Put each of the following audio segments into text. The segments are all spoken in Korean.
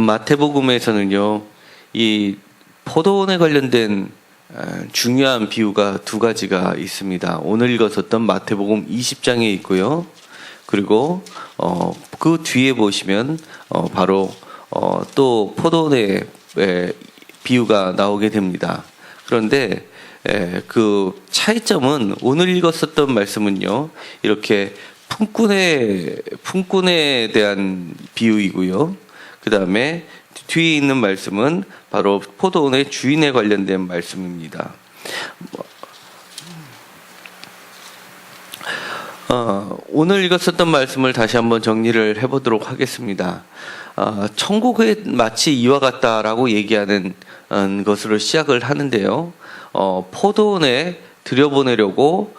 마태복음에서는요, 이 포도원에 관련된 중요한 비유가 두 가지가 있습니다. 오늘 읽었었던 마태복음 20장에 있고요. 그리고 그 뒤에 보시면 바로 또 포도원의 비유가 나오게 됩니다. 그런데 그 차이점은 오늘 읽었었던 말씀은요, 이렇게 품꾼에 대한 비유이고요. 그 다음에 뒤에 있는 말씀은 바로 포도원의 주인에 관련된 말씀입니다. 오늘 읽었었던 말씀을 다시 한번 정리를 해보도록 하겠습니다. 천국에 마치 이와 같다라고 얘기하는 것으로 시작을 하는데요. 포도원에 들여보내려고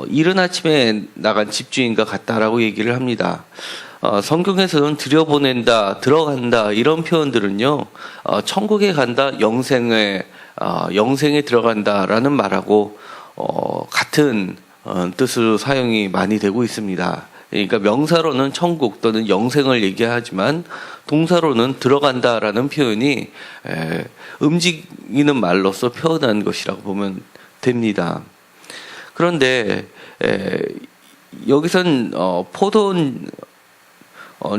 이른 아침에 나간 집주인과 같다라고 얘기를 합니다. 성경에서는 들여보낸다, 들어간다 이런 표현들은요, 천국에 간다, 영생에 들어간다라는 말하고 같은 뜻으로 사용이 많이 되고 있습니다. 그러니까 명사로는 천국 또는 영생을 얘기하지만 동사로는 들어간다라는 표현이 움직이는 말로서 표현한 것이라고 보면 됩니다. 그런데 여기선 포도원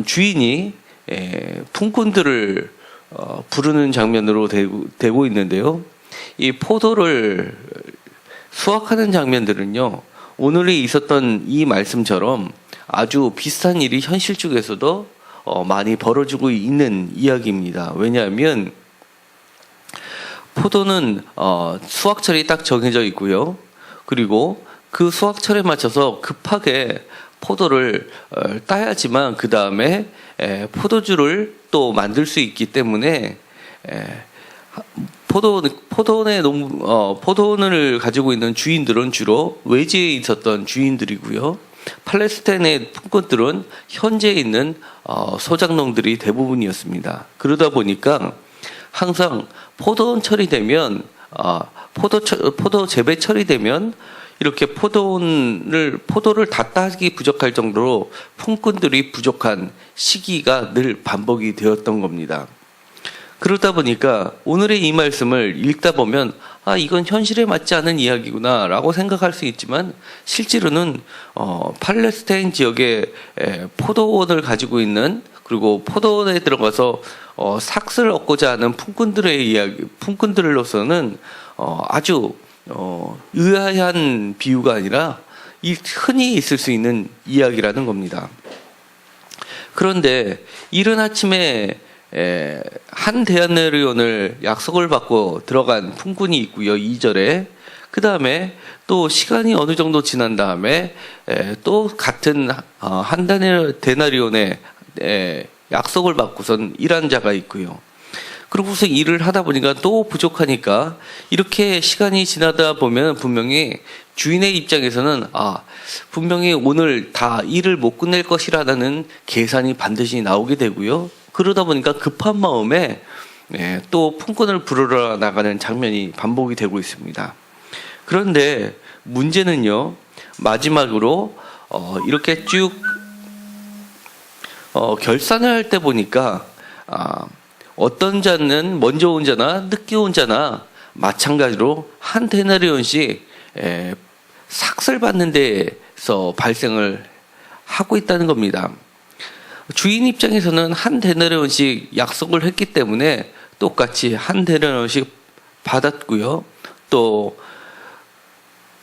주인이 품꾼들을 부르는 장면으로 되고 있는데요. 이 포도를 수확하는 장면들은요, 오늘에 있었던 이 말씀처럼 아주 비슷한 일이 현실 쪽에서도 많이 벌어지고 있는 이야기입니다. 왜냐하면 포도는 수확철이 딱 정해져 있고요. 그리고 그 수확철에 맞춰서 급하게 포도를 따야지만 그 다음에 포도주를 또 만들 수 있기 때문에 포도원을 가지고 있는 주인들은 주로 외지에 있었던 주인들이고요. 팔레스타인의 품꾼들은 현재에 있는 소작농들이 대부분이었습니다. 그러다 보니까 항상 포도원철이 되면 포도 재배철이 되면 이렇게 포도를 다 따기 부족할 정도로 품꾼들이 부족한 시기가 늘 반복이 되었던 겁니다. 그러다 보니까 오늘의 이 말씀을 읽다 보면 이건 현실에 맞지 않은 이야기구나 라고 생각할 수 있지만 실제로는 팔레스타인 지역에 포도원을 가지고 있는, 그리고 포도원에 들어가서 삭스를 얻고자 하는 품꾼들로서는 아주 의아한 비유가 아니라 흔히 있을 수 있는 이야기라는 겁니다. 그런데 이른 아침에 한 데나리온을 약속을 받고 들어간 품꾼이 있고요. 2절에. 그 다음에 또 시간이 어느 정도 지난 다음에 또 같은 한 데나리온의 약속을 받고선 일한 자가 있고요. 그러고서 일을 하다 보니까 또 부족하니까 이렇게 시간이 지나다 보면 분명히 주인의 입장에서는 분명히 오늘 다 일을 못 끝낼 것이라는 계산이 반드시 나오게 되고요. 그러다 보니까 급한 마음에 또 품꾼을 부르러 나가는 장면이 반복이 되고 있습니다. 그런데 문제는요, 마지막으로 이렇게 쭉 결산을 할 때 보니까 어떤 자는 먼저 온 자나 늦게 온 자나 마찬가지로 한 데나리온씩 삭슬 받는 데서 발생을 하고 있다는 겁니다. 주인 입장에서는 한 데나리온씩 약속을 했기 때문에 똑같이 한 데나리온씩 받았고요. 또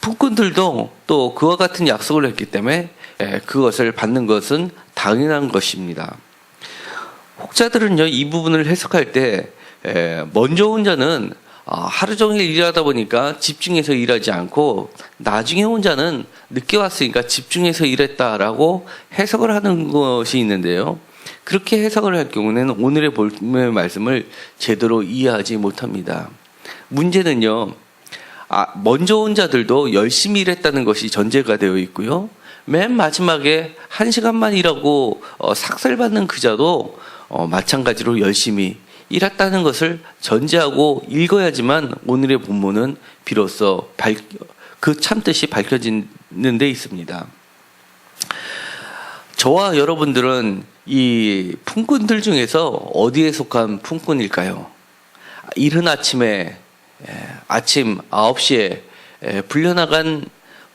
품꾼들도 또 그와 같은 약속을 했기 때문에 그것을 받는 것은 당연한 것입니다. 혹자들은요, 이 부분을 해석할 때 먼저 온 자는 하루 종일 일하다 보니까 집중해서 일하지 않고 나중에 온 자는 늦게 왔으니까 집중해서 일했다라고 해석을 하는 것이 있는데요. 그렇게 해석을 할 경우는 오늘의 본문의 말씀을 제대로 이해하지 못합니다. 문제는요, 먼저 온 자들도 열심히 일했다는 것이 전제가 되어 있고요. 맨 마지막에 1시간만 일하고 삭슬받는 그 자도 마찬가지로 열심히 일했다는 것을 전제하고 읽어야지만 오늘의 본문은 비로소 그 참뜻이 밝혀지는 데 있습니다. 저와 여러분들은 이 품꾼들 중에서 어디에 속한 품꾼일까요? 이른 아침에 아침 9시에 불려나간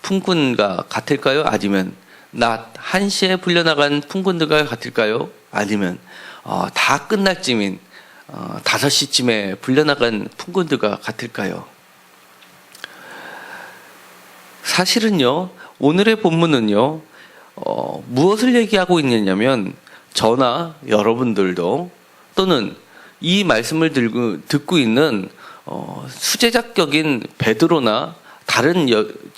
품꾼과 같을까요? 아니면 낮 1시에 불려나간 품꾼들과 같을까요? 아니면 다 끝날 쯤인 5시쯤에 불려나간 품꾼들과 같을까요? 사실은요, 오늘의 본문은요, 무엇을 얘기하고 있느냐면, 저나 여러분들도 또는 이 말씀을 듣고 있는 수제자격인 베드로나 다른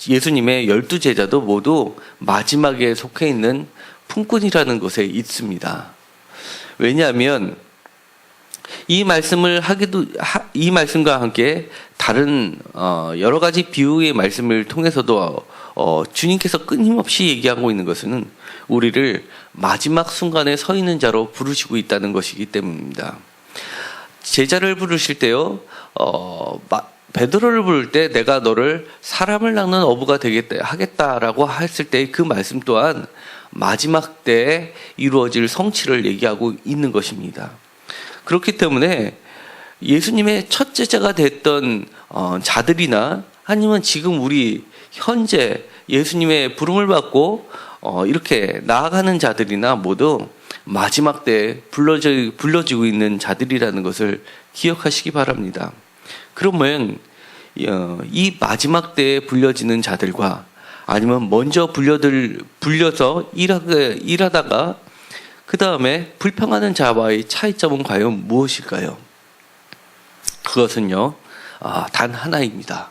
예수님의 12제자도 모두 마지막에 속해 있는 품꾼이라는 것에 있습니다. 왜냐하면 이 말씀과 함께 다른 여러 가지 비유의 말씀을 통해서도 주님께서 끊임없이 얘기하고 있는 것은 우리를 마지막 순간에 서 있는 자로 부르시고 있다는 것이기 때문입니다. 제자를 부르실 때요, 베드로를 부를 때 내가 너를 사람을 낚는 어부가 하겠다라고 했을 때 그 말씀 또한 마지막 때에 이루어질 성취를 얘기하고 있는 것입니다. 그렇기 때문에 예수님의 첫 제자가 됐던 자들이나 아니면 지금 우리 현재 예수님의 부름을 받고 이렇게 나아가는 자들이나 모두 마지막 때에 불러지고 있는 자들이라는 것을 기억하시기 바랍니다. 그러면 이 마지막 때에 불려지는 자들과 아니면 먼저 불려서 일하다가 그 다음에 불평하는 자와의 차이점은 과연 무엇일까요? 그것은요, 단 하나입니다.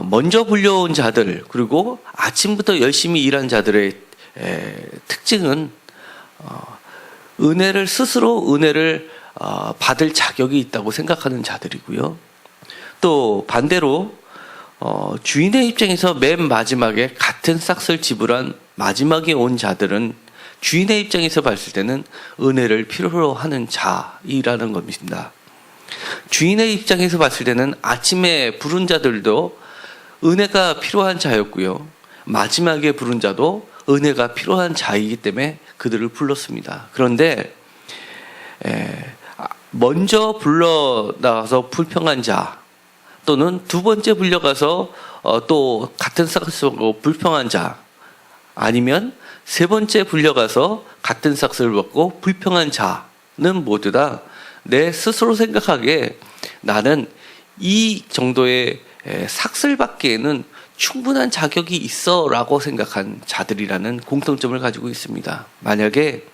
먼저 불려온 자들, 그리고 아침부터 열심히 일한 자들의 특징은 스스로 은혜를 받을 자격이 있다고 생각하는 자들이고요. 또 반대로 주인의 입장에서 맨 마지막에 같은 싹을 지불한 마지막에 온 자들은 주인의 입장에서 봤을 때는 은혜를 필요로 하는 자이라는 겁니다. 주인의 입장에서 봤을 때는 아침에 부른 자들도 은혜가 필요한 자였고요, 마지막에 부른 자도 은혜가 필요한 자이기 때문에 그들을 불렀습니다. 그런데 먼저 불러나가서 불평한 자, 또는 두 번째 불려가서 또 같은 싹을 쓰고 불평한 자, 아니면 세 번째 불려가서 같은 싹을 받고 불평한 자는 모두 다 내 스스로 생각하기에 나는 이 정도의 삭슬 받기에는 충분한 자격이 있어 라고 생각한 자들이라는 공통점을 가지고 있습니다. 만약에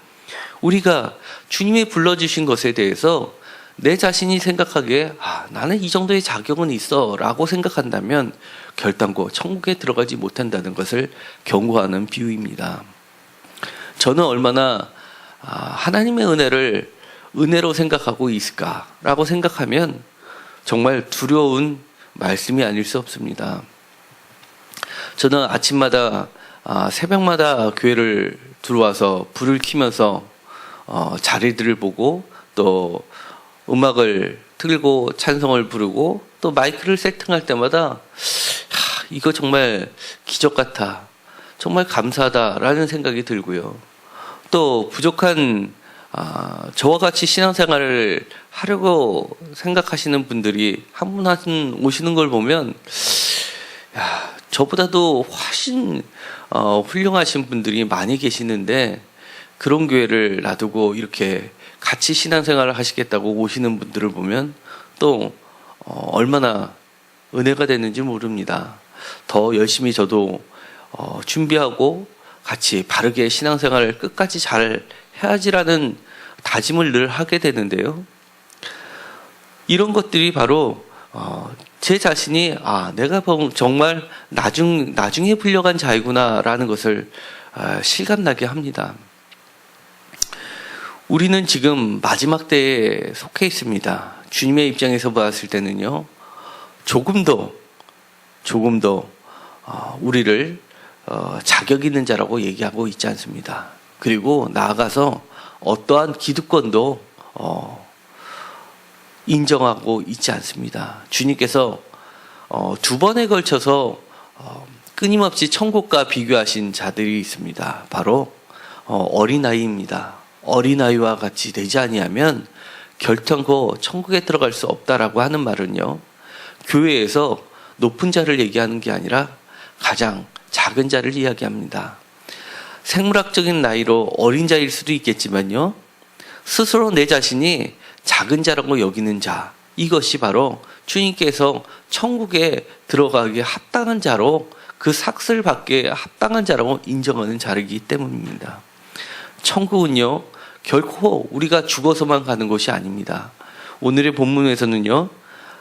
우리가 주님이 불러주신 것에 대해서 내 자신이 생각하기에 나는 이 정도의 자격은 있어 라고 생각한다면 결단코 천국에 들어가지 못한다는 것을 경고하는 비유입니다. 저는 얼마나 하나님의 은혜로 생각하고 있을까라고 생각하면 정말 두려운 말씀이 아닐 수 없습니다. 저는 아침마다 새벽마다 교회를 들어와서 불을 켜면서 자리들을 보고 또 음악을 틀고 찬송을 부르고 또 마이크를 세팅할 때마다 이거 정말 기적 같아, 정말 감사하다라는 생각이 들고요. 또 부족한 저와 같이 신앙생활을 하려고 생각하시는 분들이 한 분 한 분 오시는 걸 보면 저보다도 훨씬 훌륭하신 분들이 많이 계시는데 그런 교회를 놔두고 이렇게 같이 신앙생활을 하시겠다고 오시는 분들을 보면 또 얼마나 은혜가 되는지 모릅니다. 더 열심히 저도 준비하고 같이 바르게 신앙생활을 끝까지 잘 해야지라는 다짐을 늘 하게 되는데요. 이런 것들이 바로 제 자신이 내가 정말 나중에 불려간 자이구나라는 것을 실감나게 합니다. 우리는 지금 마지막 때에 속해 있습니다. 주님의 입장에서 봤을 때는요, 조금 더 우리를 자격 있는 자라고 얘기하고 있지 않습니다. 그리고 나아가서 어떠한 기득권도 인정하고 있지 않습니다. 주님께서 두 번에 걸쳐서 끊임없이 천국과 비교하신 자들이 있습니다. 바로 어린아이입니다. 어린아이와 같이 되지 아니하면 결단코 천국에 들어갈 수 없다라고 하는 말은요, 교회에서 높은 자를 얘기하는 게 아니라 가장 작은 자를 이야기합니다. 생물학적인 나이로 어린 자일 수도 있겠지만요, 스스로 내 자신이 작은 자라고 여기는 자, 이것이 바로 주님께서 천국에 들어가기에 합당한 자로, 그 삭슬 받기에 합당한 자라고 인정하는 자이기 때문입니다. 천국은요, 결코 우리가 죽어서만 가는 것이 아닙니다. 오늘의 본문에서는요,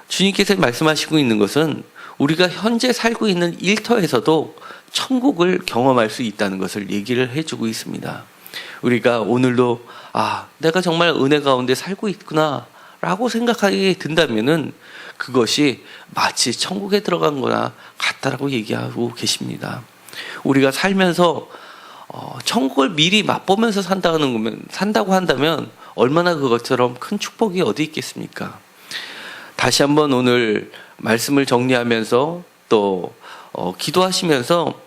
주님께서 말씀하시고 있는 것은 우리가 현재 살고 있는 일터에서도 천국을 경험할 수 있다는 것을 얘기를 해주고 있습니다. 우리가 오늘도 내가 정말 은혜 가운데 살고 있구나 라고 생각하게 된다면은 그것이 마치 천국에 들어간 거나 같다라고 얘기하고 계십니다. 우리가 살면서 천국을 미리 맛보면서 산다고 한다면 얼마나 그것처럼 큰 축복이 어디 있겠습니까? 다시 한번 오늘 말씀을 정리하면서 또 기도하시면서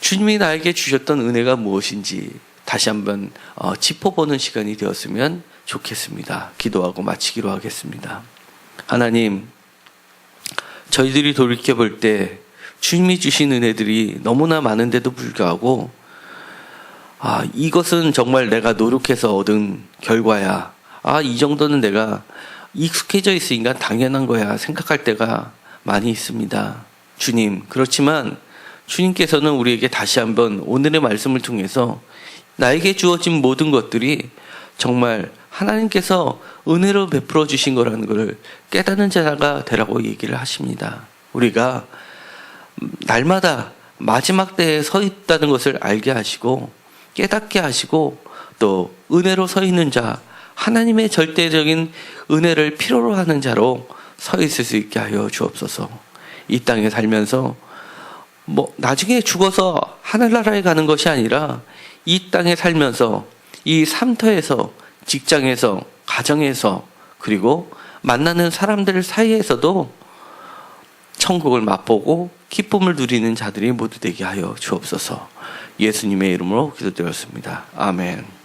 주님이 나에게 주셨던 은혜가 무엇인지 다시 한번 짚어보는 시간이 되었으면 좋겠습니다. 기도하고 마치기로 하겠습니다. 하나님, 저희들이 돌이켜볼 때 주님이 주신 은혜들이 너무나 많은데도 불구하고 이것은 정말 내가 노력해서 얻은 결과야, 이 정도는 내가 익숙해져 있으니까 당연한 거야 생각할 때가 많이 있습니다. 주님, 그렇지만 주님께서는 우리에게 다시 한번 오늘의 말씀을 통해서 나에게 주어진 모든 것들이 정말 하나님께서 은혜로 베풀어 주신 거라는 것을 깨닫는 자가 되라고 얘기를 하십니다. 우리가 날마다 마지막 때에 서 있다는 것을 알게 하시고 깨닫게 하시고 또 은혜로 서 있는 자, 하나님의 절대적인 은혜를 필요로 하는 자로 서 있을 수 있게 하여 주옵소서. 이 땅에 살면서 나중에 죽어서 하늘나라에 가는 것이 아니라 이 땅에 살면서 이 삶터에서, 직장에서, 가정에서, 그리고 만나는 사람들 사이에서도 천국을 맛보고 기쁨을 누리는 자들이 모두 되게 하여 주옵소서. 예수님의 이름으로 기도드렸습니다. 아멘.